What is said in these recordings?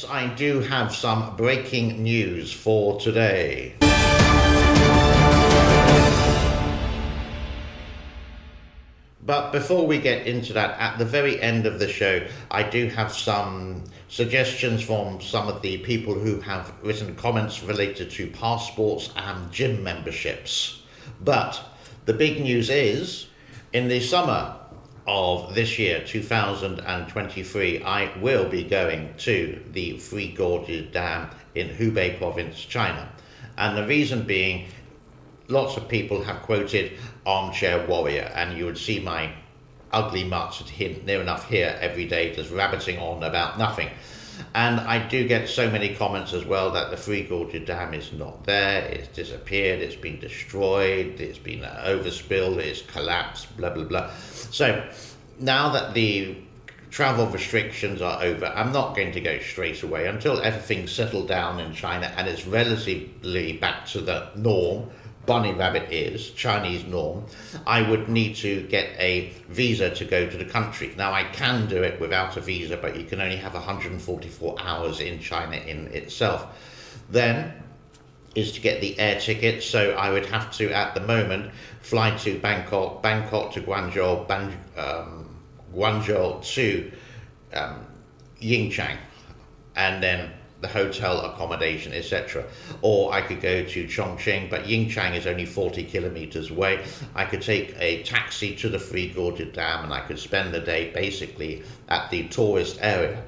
I do have some breaking news for today. But before we get into that, at the very end of the show, I do have some suggestions from some of the people who have written comments related to passports and gym memberships. But the big news is, in the summer of this year, 2023, I will be going to the Three Gorges Dam in Hubei province, China. And the reason being, lots of people have quoted Armchair Warrior, and you would see my ugly mutts near enough here every day just rabbiting on about nothing. And I do get so many comments as well that the Three Gorges Dam is not there, it's disappeared, it's been destroyed, it's been overspilled, it's collapsed, blah, blah, blah. So now that the travel restrictions are over, I'm not going to go straight away until everything's settled down in China and it's relatively back to the norm. Bunny rabbit is Chinese norm. I would need to get a visa to go to the country. Now I can do it without a visa, but you can only have 144 hours in China in itself. Then is to get the air ticket, so I would have to at the moment fly to Bangkok to Guangzhou, Guangzhou to Yingchang, and then the hotel accommodation, etc. Or I could go to Chongqing, but Yingchang is only 40 kilometers away. I could take a taxi to the Three Gorges Dam and I could spend the day basically at the tourist area.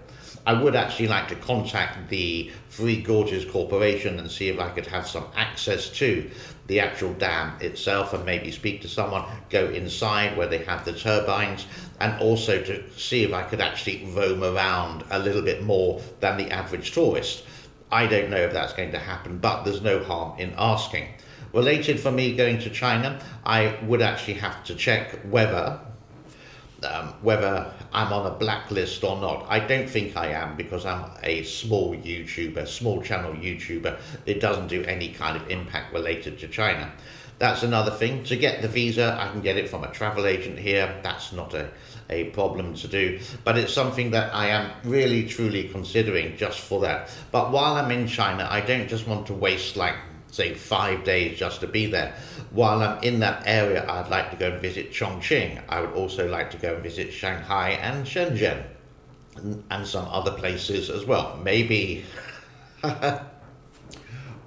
I would actually like to contact the Three Gorges Corporation and see if I could have some access to the actual dam itself and maybe speak to someone, go inside where they have the turbines, and also to see if I could actually roam around a little bit more than the average tourist. I don't know if that's going to happen, but there's no harm in asking. Related for me going to China, I would actually have to check whether I'm on a blacklist or not. I don't think I am, because I'm a small channel YouTuber. It doesn't do any kind of impact related to China. That's another thing. To get the visa, I can get it from a travel agent here. That's not a problem to do, but it's something that I am really truly considering just for that. But while I'm in China, I don't just want to waste say 5 days just to be there. While I'm in that area, I'd like to go and visit Chongqing. I would also like to go and visit Shanghai and Shenzhen and some other places as well. Maybe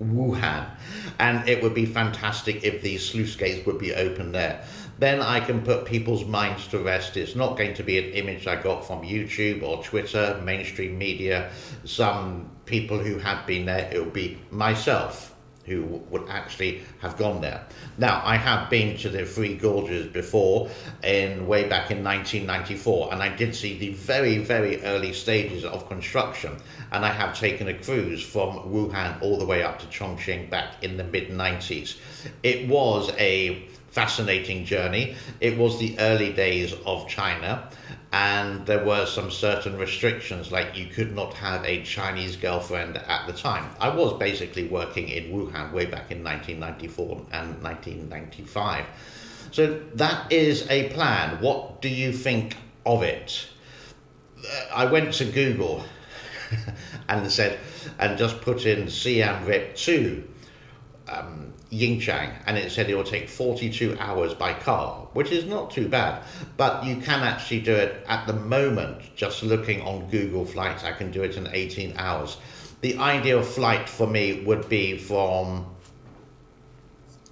Wuhan. And it would be fantastic if these sluice gates would be open there. Then I can put people's minds to rest. It's not going to be an image I got from YouTube or Twitter, mainstream media, some people who have been there. It will be myself who would actually have gone there. Now, I have been to the Three Gorges before, way back in 1994, and I did see the very, very early stages of construction, and I have taken a cruise from Wuhan all the way up to Chongqing back in the mid-90s. It was a fascinating journey. It was the early days of China, and there were some certain restrictions, like you could not have a Chinese girlfriend at the time. I was basically working in Wuhan way back in 1994 and 1995. So that is a plan. What do you think of it? I went to Google and just put in Siam Rip to Yingchang, and it said it will take 42 hours by car, which is not too bad, but you can actually do it at the moment. Just looking on Google Flights, I can do it in 18 hours. The ideal flight for me would be from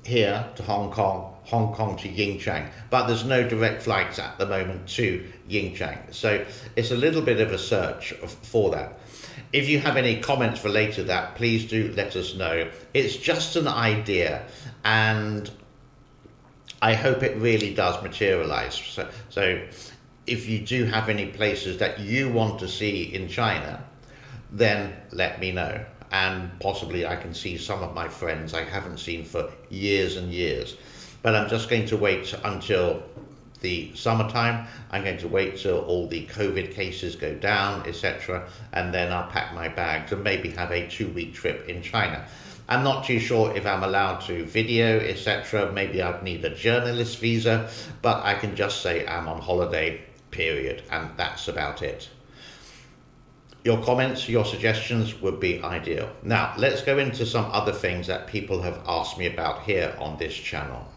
here to Hong Kong to Yingchang, but there's no direct flights at the moment to Yingchang, so it's a little bit of a search for that. If you have any comments related to that, please do let us know. It's just an idea, and I hope it really does materialize. So if you do have any places that you want to see in China, then let me know. And possibly I can see some of my friends I haven't seen for years and years. But I'm just going to wait until the summertime. I'm going to wait till all the COVID cases go down, etc., and then I'll pack my bags and maybe have a 2-week trip in China. I'm not too sure if I'm allowed to video, etc. Maybe I'd need a journalist visa, but I can just say I'm on holiday, period, and that's about it. Your comments, your suggestions would be ideal. Now, let's go into some other things that people have asked me about here on this channel.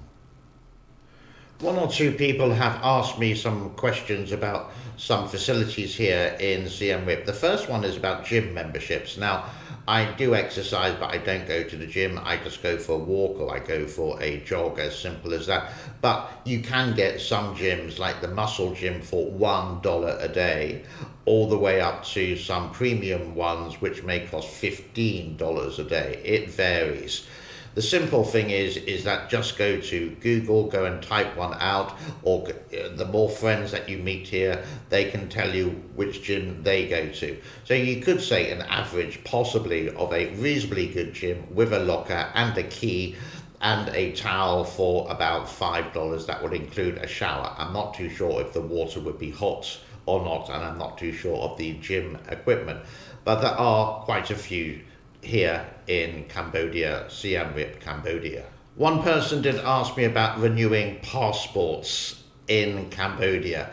One or two people have asked me some questions about some facilities here in Siem Reap. The first one is about gym memberships. Now, I do exercise, but I don't go to the gym. I just go for a walk or I go for a jog, as simple as that. But you can get some gyms like the Muscle Gym for $1 a day, all the way up to some premium ones which may cost $15 a day. It varies. The simple thing is that just go to Google, go and type one out, or the more friends that you meet here, they can tell you which gym they go to. So you could say an average, possibly, of a reasonably good gym with a locker and a key and a towel for about $5. That would include a shower. I'm not too sure if the water would be hot or not, and I'm not too sure of the gym equipment. But there are quite a few here in Cambodia, Siem Reap, Cambodia. One person did ask me about renewing passports in Cambodia.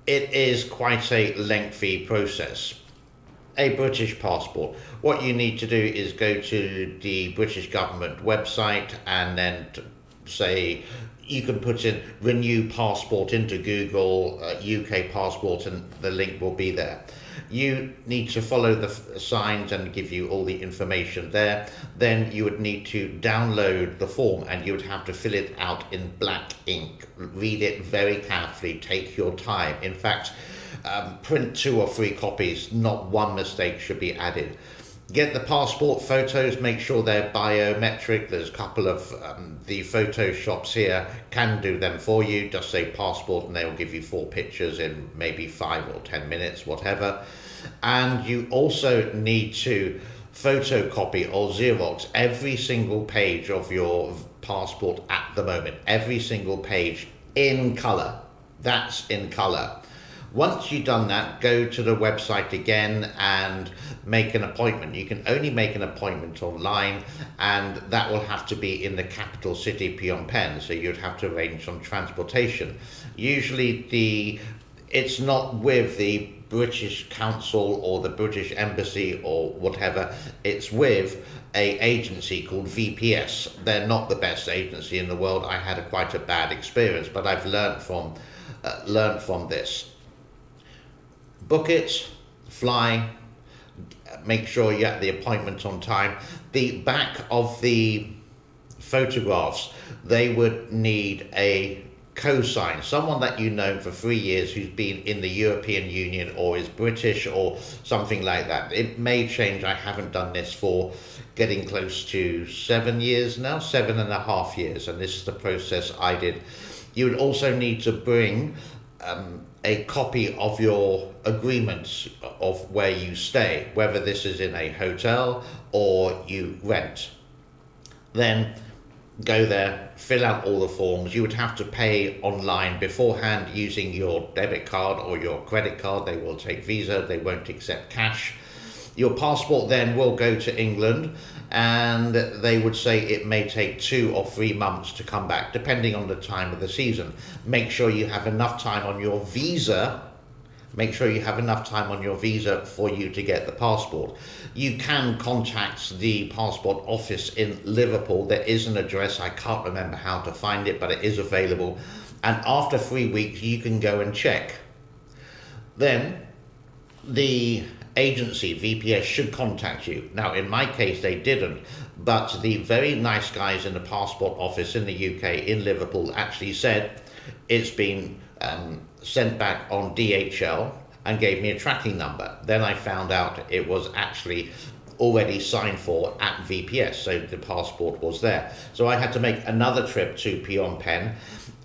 It is quite a lengthy process. A British passport. What you need to do is go to the British government website and then say, you can put in renew passport into Google, UK passport, and the link will be there. You need to follow the signs and give you all the information there. Then you would need to download the form and you would have to fill it out in black ink. Read it very carefully, take your time. In fact, print 2 or 3 copies, not one mistake should be added. Get the passport photos, make sure they're biometric. There's a couple of the photo shops here can do them for you. Just say passport and they'll give you 4 pictures in maybe 5 or 10 minutes, whatever. And you also need to photocopy or Xerox every single page of your passport at the moment. Every single page in colour. That's in colour. Once you've done that, go to the website again and make an appointment. You can only make an appointment online, and that will have to be in the capital city, Phnom Penh, so you'd have to arrange some transportation. Usually it's not with the British Council or the British Embassy or whatever, it's with a agency called VPS. They're not the best agency in the world. I had quite a bad experience, but I've learned from this. Book it, fly, make sure you get the appointment on time. The back of the photographs, they would need a cosign, someone that you know for 3 years who's been in the European Union or is British or something like that. It may change. I haven't done this for getting close to 7 years now, 7.5 years, and this is the process I did. You would also need to bring a copy of your agreements of where you stay, whether this is in a hotel or you rent. Then go there, fill out all the forms. You would have to pay online beforehand using your debit card or your credit card. They will take Visa, they won't accept cash. Your passport then will go to England, and they would say it may take 2 or 3 months to come back, depending on the time of the season. Make sure you have enough time on your visa. Make sure you have enough time on your visa for you to get the passport. You can contact the passport office in Liverpool. There is an address. I can't remember how to find it, but it is available. And after 3 weeks, you can go and check. Then the agency, VPS, should contact you. Now, in my case, they didn't, but the very nice guys in the passport office in the UK, in Liverpool, actually said it's been sent back on DHL and gave me a tracking number. Then I found out it was actually already signed for at VPS, so the passport was there. So I had to make another trip to Phnom Penh.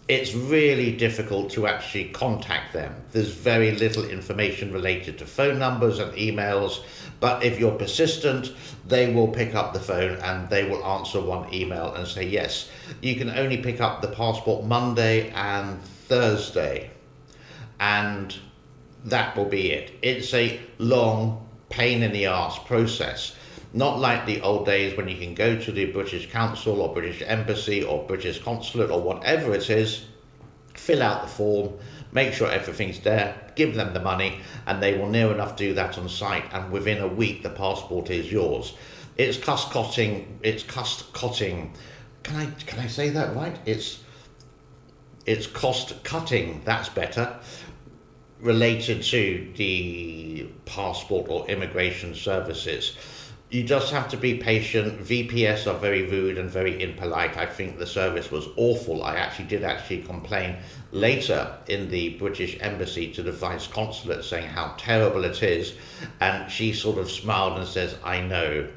It's really difficult to actually contact them. There's very little information related to phone numbers and emails, but if you're persistent, they will pick up the phone and they will answer one email and say, yes, you can only pick up the passport Monday and Thursday, and that will be it. It's a long, pain in the arse process. Not like the old days when you can go to the British Council or British Embassy or British Consulate or whatever it is, fill out the form, make sure everything's there, give them the money, and they will near enough do that on site, and within a week the passport is yours. It's cost-cutting. Can I say that right? It's cost-cutting, that's better, related to the passport or immigration services. You just have to be patient. VPS are very rude and very impolite. I think the service was awful. I did complain later in the British embassy to the vice consulate, saying how terrible it is, and she sort of smiled and says, I know,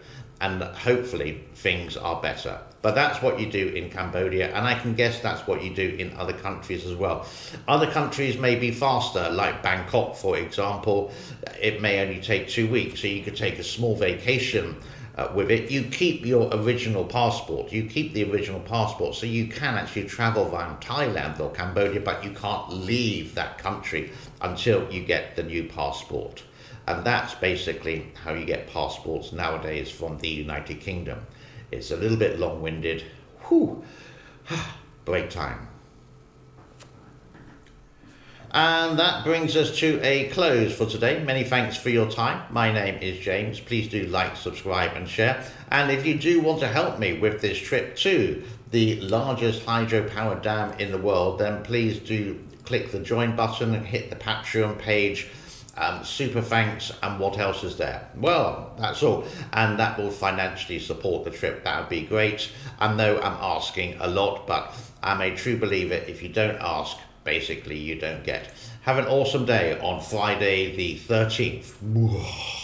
and hopefully things are better. But that's what you do in Cambodia, and I can guess that's what you do in other countries as well. Other countries may be faster, like Bangkok, for example. It may only take 2 weeks, so you could take a small vacation with it. You keep your original passport. You keep the original passport, so you can actually travel via Thailand or Cambodia, but you can't leave that country until you get the new passport. And that's basically how you get passports nowadays from the United Kingdom. It's a little bit long-winded. Whew. Break time. And that brings us to a close for today. Many thanks for your time. My name is James. Please do like, subscribe and share. And if you do want to help me with this trip to the largest hydropower dam in the world, then please do click the join button and hit the Patreon page. Super thanks, and what else is there? Well, that's all, and that will financially support the trip. That would be great. I know I'm asking a lot, but I'm a true believer. If you don't ask, basically you don't get. Have an awesome day on Friday the 13th.